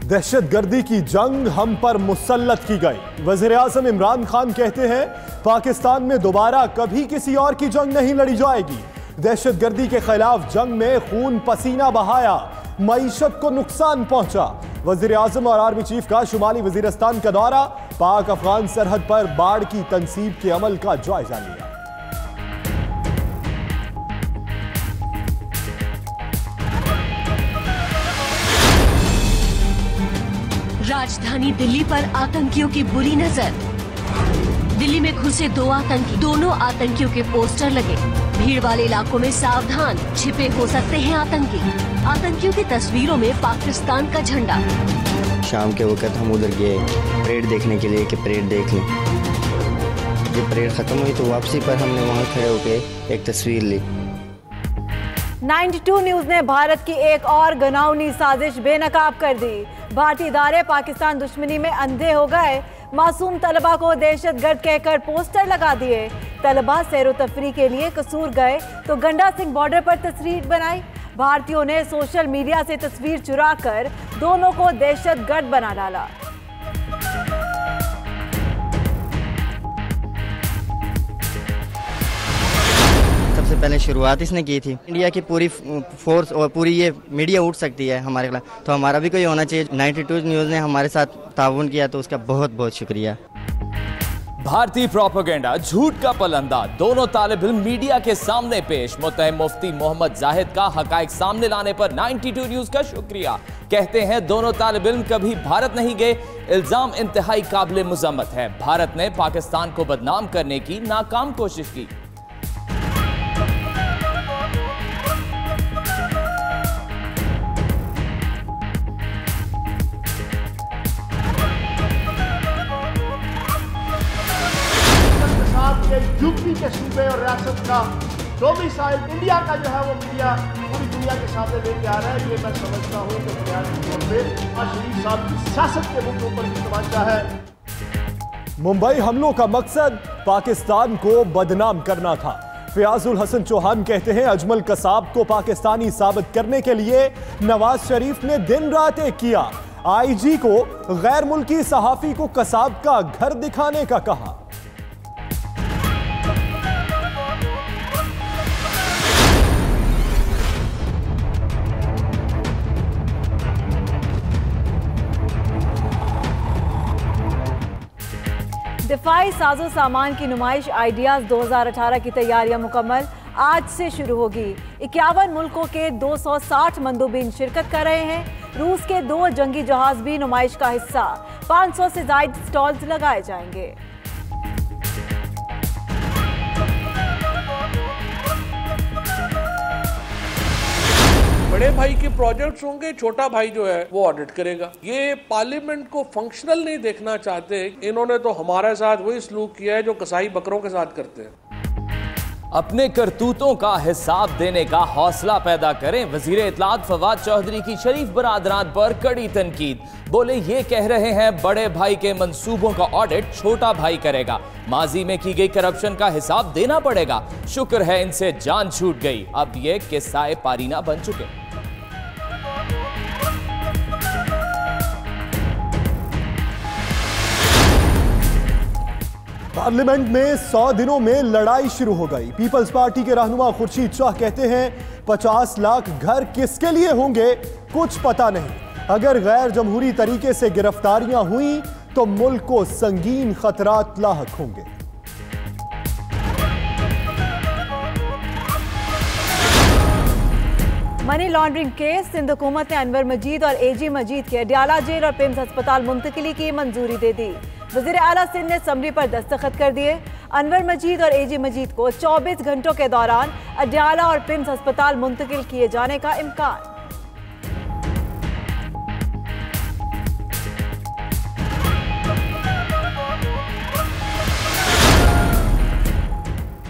दहशतगर्दी की जंग हम पर मुसल्लत की गई। वज़ीर-ए-आज़म इमरान खान कहते हैं पाकिस्तान में दोबारा कभी किसी और की जंग नहीं लड़ी जाएगी। दहशतगर्दी के खिलाफ जंग में खून पसीना बहाया, मईशत को नुकसान पहुंचा। वज़ीर-ए-आज़म और आर्मी चीफ का शुमाली वज़ीरिस्तान का दौरा, पाक अफगान सरहद पर बाढ़ की तनसीब के अमल का जायजा लिया। राजधानी दिल्ली पर आतंकियों की बुरी नजर। दिल्ली में घुसे 2 आतंकी, दोनों आतंकियों के पोस्टर लगे। भीड़ वाले इलाकों में सावधान, छिपे हो सकते हैं आतंकी। आतंकियों की तस्वीरों में पाकिस्तान का झंडा। शाम के वक्त हम उधर गए परेड देखने के लिए कि परेड देख लें। जब परेड खत्म हुई तो वापसी पर हमने वहाँ खड़े होकर एक तस्वीर ली। 92 न्यूज ने भारत की एक और घिनौनी साजिश बेनकाब कर दी। भारतीय इदारे पाकिस्तान दुश्मनी में अंधे हो गए। मासूम तलबा को दहशतगर्द कहकर पोस्टर लगा दिए। तलबा सैर तफरी के लिए कसूर गए तो गंडा सिंह बॉर्डर पर तस्वीर बनाई। भारतीयों ने सोशल मीडिया से तस्वीर चुराकर दोनों को दहशतगर्द बना डाला। सबसे पहले शुरुआत इसने की थी। इंडिया की पूरी फोर्स और पूरी ये मीडिया उठ सकती है हमारे खिलाफ, तो हमारा भी कोई होना चाहिए। 92 न्यूज़ ने हमारे साथ ताउन किया तो उसका बहुत बहुत शुक्रिया। भारतीय प्रोपेगेंडा, झूठ का पलंदा, दोनों तालिब इल्म मीडिया के सामने पेश। मुत्तहम मुफ्ती मोहम्मद जाहिद का हकाइक सामने लाने पर 92 न्यूज़ का शुक्रिया। कहते हैं दोनों तालिब इल्म कभी भारत नहीं गए। इल्जाम इंतहाई काबिल मुज़म्मत है। भारत ने पाकिस्तान को बदनाम करने की नाकाम कोशिश की। यूपी के सूबे और रियासत का डोमिसाइल इंडिया का जो है वो मीडिया पूरी दुनिया के सामने लेके आ रहा है। ये मैं समझता हूँ कि बुनियादी तौर पे शरीफ साहब की सियासत के मुद्दों पर भी तवज्जो है। मुंबई हमलों का मकसद पाकिस्तान को बदनाम करना था। फयाजुल हसन चौहान कहते हैं अजमल कसाब को पाकिस्तानी साबित करने के लिए नवाज शरीफ ने दिन रात एक किया। आईजी को गैर मुल्की सहाफी को कसाब का घर दिखाने का कहा। दिफाई साजो सामान की नुमाइश आइडियाज 2018 की तैयारियां मुकम्मल, आज से शुरू होगी। 51 मुल्कों के 260 मंदूबीन शिरकत कर रहे हैं। रूस के 2 जंगी जहाज भी नुमाइश का हिस्सा। 500 से ज्यादा स्टॉल्स लगाए जाएंगे। बड़े भाई के प्रोजेक्ट्स होंगे, छोटा भाई जो है वो ऑडिट करेगा। ये पार्लियामेंट को फंक्शनल नहीं देखना चाहते। इन्होंने तो हमारे साथ वही सलूक किया है जो कसाई बकरों के साथ करते हैं। अपने करतूतों का हिसाब देने का हौसला पैदा करें। वजीर इत्तलात फवाद चौधरी की शरीफ बरादरान पर कड़ी तनकीद। बोले ये कह रहे हैं बड़े भाई के मंसूबों का ऑडिट छोटा भाई करेगा। माजी में की गई करप्शन का हिसाब देना पड़ेगा। शुक्र है इनसे जान छूट गई। अब ये किस्साए पारीना बन चुके। पार्लियामेंट में 100 दिनों में लड़ाई शुरू हो गई। पीपल्स पार्टी के रहनुमा खुर्शीद शाह कहते हैं 50 लाख घर किसके लिए होंगे कुछ पता नहीं। अगर गैर जमहूरी तरीके से गिरफ्तारियां हुई तो मुल्क को संगीन खतरात लाहक होंगे। मनी लॉन्ड्रिंग केस, सिंध हुकूमत ने अनवर मजीद और एजी मजीद के अडयाला जेल और पिम्स अस्पताल मुंतकिली की मंजूरी दे दी। वज़ीर आला सिंध ने असम्बली पर दस्तखत कर दिए। अनवर मजीद और एजी मजीद को 24 घंटों के दौरान अडयाला और पिम्स अस्पताल मुंतकिल किए जाने का इम्कान।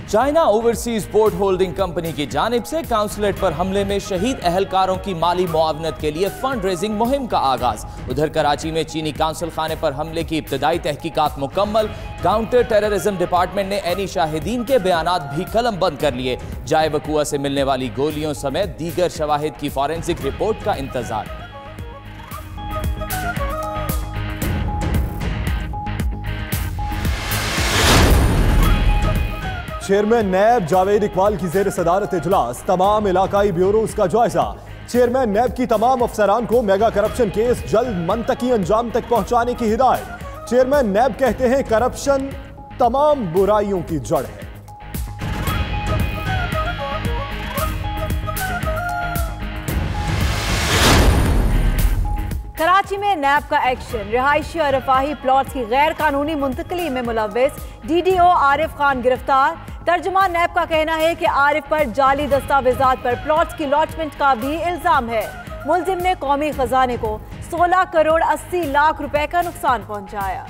China overseas port holding company की जानिब से काउंसलेट पर हमले में शहीद अहलकारों की माली मुआवनत के लिए फंड रेजिंग मुहिम का आगाज। उधर कराची में चीनी काउंसिल खाने पर हमले की इब्तदाई तहकीकात मुकम्मल। काउंटर टेररिज्म डिपार्टमेंट ने ऐनी शाहिदीन के बयानात भी कलम बंद कर लिए। जाए वकुआ से मिलने वाली गोलियों समेत दीगर शवाहिद की फॉरेंसिक रिपोर्ट का इंतजार। चेयरमैन नैब जावेद इकबाल की जेर सदारत इजलास, तमाम इलाकाई ब्यूरोज का जायजा। चेयरमैन नैब की तमाम अफसरान को मेगा करप्शन केस जल्द मंतकी अंजाम तक पहुंचाने की हिदायत। चेयरमैन नैब कहते हैं करप्शन तमाम बुराइयों की जड़ है। कराची में नैब का एक्शन, रिहायशी और रफाही प्लॉट्स की गैर कानूनी मुंतकली में मुलव्विस DDO आरिफ खान गिरफ्तार। तर्जुमान नैब का कहना है कि आरिफ पर जाली दस्तावेजात पर प्लॉट्स की लॉटमेंट का भी इल्जाम है। मुलजिम ने कौमी खजाने को 16 करोड़ 80 लाख रुपए का नुकसान पहुंचाया।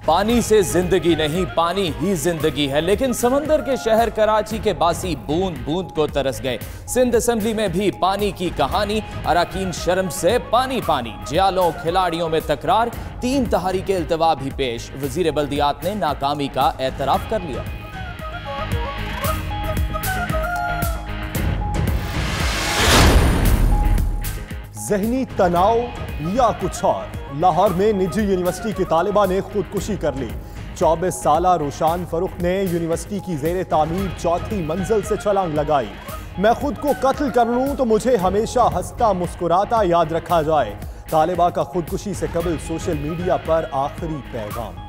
पानी से जिंदगी नहीं, पानी ही जिंदगी है, लेकिन समंदर के शहर कराची के बासी बूंद बूंद को तरस गए। सिंध असेंबली में भी पानी की कहानी, अराकीन शर्म से पानी पानी, जियालों खिलाड़ियों में तकरार, 3 तहरीके इल्तवा भी पेश। वजीर बल्दियात ने नाकामी का एतराफ कर लिया। जहनी तनाव या कुछ और, लाहौर में निजी यूनिवर्सिटी के तालिबा ने खुदकुशी कर ली। 24 साला रोशान फरूख ने यूनिवर्सिटी की जेर तामीर 4थी मंजिल से छलांग लगाई। मैं खुद को कत्ल कर लूं तो मुझे हमेशा हंसता मुस्कुराता याद रखा जाए। तालिबा का खुदकुशी से कबल सोशल मीडिया पर आखिरी पैगाम।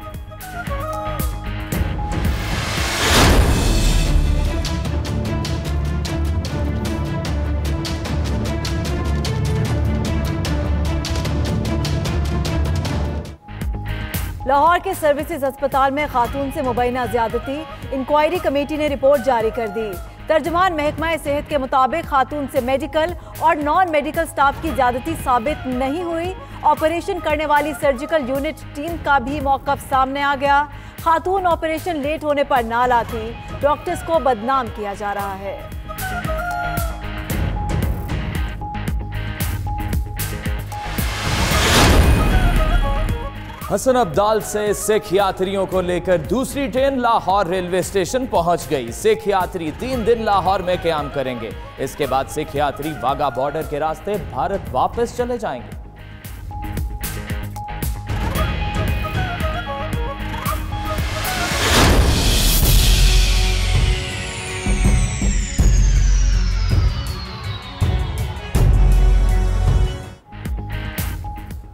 लाहौर के सर्विसेज अस्पताल में खातून से मुबैना ज्यादती, इंक्वायरी कमेटी ने रिपोर्ट जारी कर दी। तर्जुमान महकमा सेहत के मुताबिक खातून से मेडिकल और नॉन मेडिकल स्टाफ की ज्यादती साबित नहीं हुई। ऑपरेशन करने वाली सर्जिकल यूनिट टीम का भी मौकफ सामने आ गया। खातून ऑपरेशन लेट होने पर नाला थी, डॉक्टर्स को बदनाम किया जा रहा है। हसन अब्दाल से सिख यात्रियों को लेकर दूसरी ट्रेन लाहौर रेलवे स्टेशन पहुंच गई। सिख यात्री 3 दिन लाहौर में क़याम करेंगे। इसके बाद सिख यात्री वाघा बॉर्डर के रास्ते भारत वापस चले जाएंगे।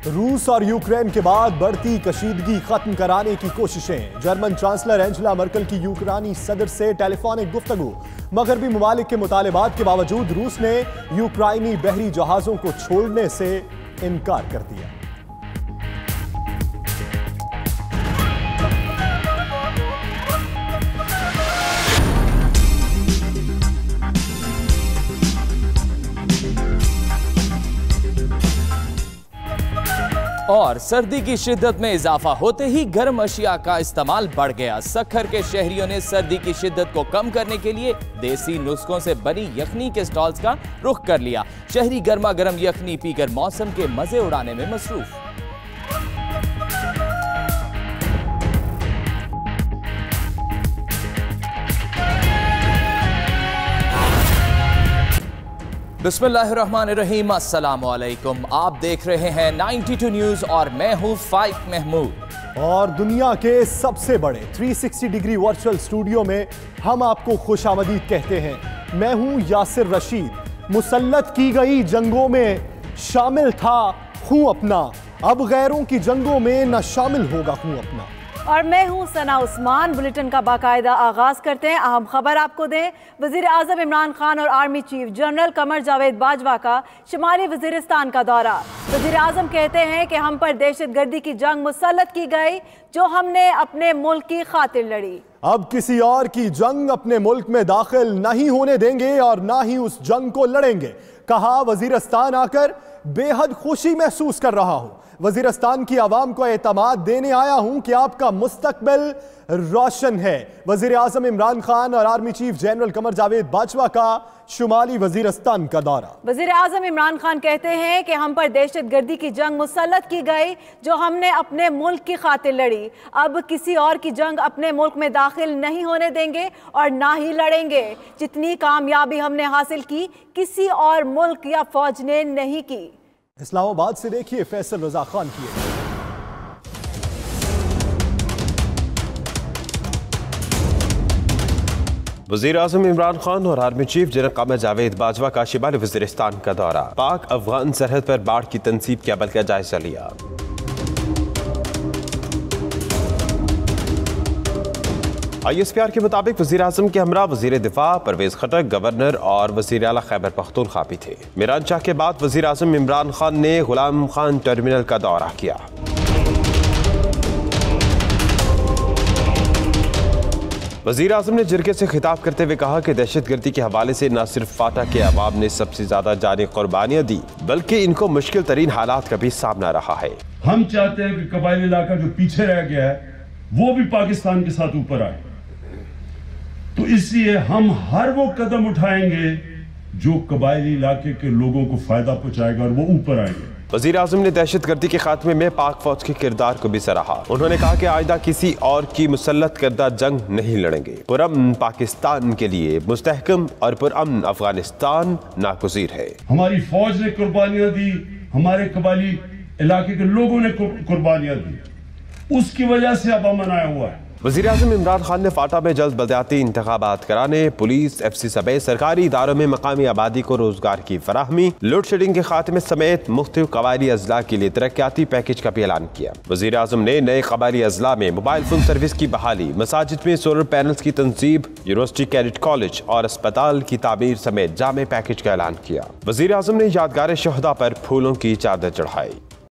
रूस और यूक्रेन के बाद बढ़ती कशीदगी खत्म कराने की कोशिशें। जर्मन चांसलर एंजेला मर्कल की यूक्रानी सदर से टेलीफोनिक गुफ्तगू। मगरबी ममालिक के मुतालिबात के बावजूद रूस ने यूक्राइनी बहरी जहाजों को छोड़ने से इनकार कर दिया। और सर्दी की शिद्दत में इजाफा होते ही गर्म अशिया का इस्तेमाल बढ़ गया। सक्खर के शहरियों ने सर्दी की शिद्दत को कम करने के लिए देसी नुस्खों से बनी यखनी के स्टॉल्स का रुख कर लिया। शहरी गर्मा गर्म यखनी पीकर मौसम के मजे उड़ाने में मसरूफ। बिस्मिल्लाहिर्रहमानिर्रहीम, अस्सलामुअलैकुम। आप देख रहे हैं 92 न्यूज और मैं हूं फाइक महमूद। और दुनिया के सबसे बड़े 360 डिग्री वर्चुअल स्टूडियो में हम आपको खुशामदीद कहते हैं। मैं हूं यासिर रशीद। मुसल्लत की गई जंगों में शामिल था हूं अपना, अब गैरों की जंगों में न शामिल होगा हूं अपना। और मैं हूं सना उस्मान। बुलेटिन का बाकायदा आगाज करते हैं। अहम खबर आपको दें, वजीर आजम इमरान खान और army chief general Qamar Javed Bajwa का शुमाली वजीरिस्तान का दौरा। वजीर आजम कहते हैं कि हम पर दहशतगर्दी की जंग मुसल्लत की गई जो हमने अपने मुल्क की खातिर लड़ी। अब किसी और की जंग अपने मुल्क में दाखिल नहीं होने देंगे और ना ही उस जंग को लड़ेंगे। कहा, वजीरिस्तान आकर बेहद खुशी महसूस कर रहा हूं। वजीरिस्तान की आवाम को एतमाद देने आया हूं कि आपका मुस्तकबिल रोशन है। वजीर आजम इमरान खान और army chief general Qamar Javed Bajwa का शुमाली वजीरिस्तान का दौरा। वजीर आजम इमरान खान कहते हैं कि हम पर दहशतगर्दी की जंग मुसल्लत की गई जो हमने अपने मुल्क की खातिर लड़ी। अब किसी और की जंग अपने मुल्क में दाखिल नहीं होने देंगे और ना ही लड़ेंगे। जितनी कामयाबी हमने हासिल की किसी और मुल्क या फौज ने नहीं की। इस्लामाबाद से देखिए फैसल रजा खान की। वज़ीर आज़म इमरान खान और army chief general Qamar Javed Bajwa का शिमाली वज़ीरिस्तान का दौरा। पाक अफगान सरहद पर बाढ़ की तनसीब के अमल का जायजा लिया। ISPR के मुताबिक वज़ीर आज़म के हमरा वज़ीर दिफा परवेज खटक, गवर्नर और वज़ीर आला खैबर पख्तूनख्वा भी थे। मीरान शाह के बाद वज़ीर आज़म इमरान खान ने गुलाम खान टर्मिनल का दौरा किया। वज़ीर आज़म ने जिरगे से खिताब करते हुए कहा कि दहशतगर्दी के हवाले से न सिर्फ फाटा के अवाम ने सबसे ज्यादा जानी कुर्बानियां दी, बल्कि इनको मुश्किल तरीन हालात का भी सामना रहा है। हम चाहते हैं कि कबायली इलाका जो पीछे रह गया है वो भी पाकिस्तान के साथ ऊपर आए, तो इसलिए हम हर वो कदम उठाएंगे जो कबायली इलाके के लोगों को फायदा पहुंचाएगा और वो ऊपर आएंगे। वज़ीर आज़म ने दहशतगर्दी के खात्मे में पाक फौज के किरदार को भी सराहा। उन्होंने कहा कि आइंदा किसी और की मुसल्लत करदा जंग नहीं लड़ेंगे। पुरअमन पाकिस्तान के लिए मुस्तहकम और पुरअमन अफगानिस्तान नागुज़ीर है। हमारी फौज ने कुर्बानियां दी, हमारे कबायली इलाके के लोगों ने कुर्बानियां दी, उसकी वजह से अब अमन आया हुआ है। वज़ीर आज़म इमरान खान ने फाटा में जल्द बलदियाती इंतखाबात कराने, पुलिस, FC समेत सरकारी इदारों में मकामी आबादी को रोजगार की फराहमी, लोड शेडिंग के खात्मे समेत मुख्तलिफ कबायली अजला के लिए तरक्याती पैकेज का भी ऐलान किया। वज़ीर आज़म ने नए कबायली अजला में मोबाइल फोन सर्विस की बहाली, मसाजिद में सोलर पैनल्स की तंसीब, यूनिवर्सिटी कैडेट कॉलेज और अस्पताल की तामीर समेत जामे पैकेज का ऐलान किया। वज़ीर आज़म ने यादगार शहदा पर फूलों की चादर चढ़ाई।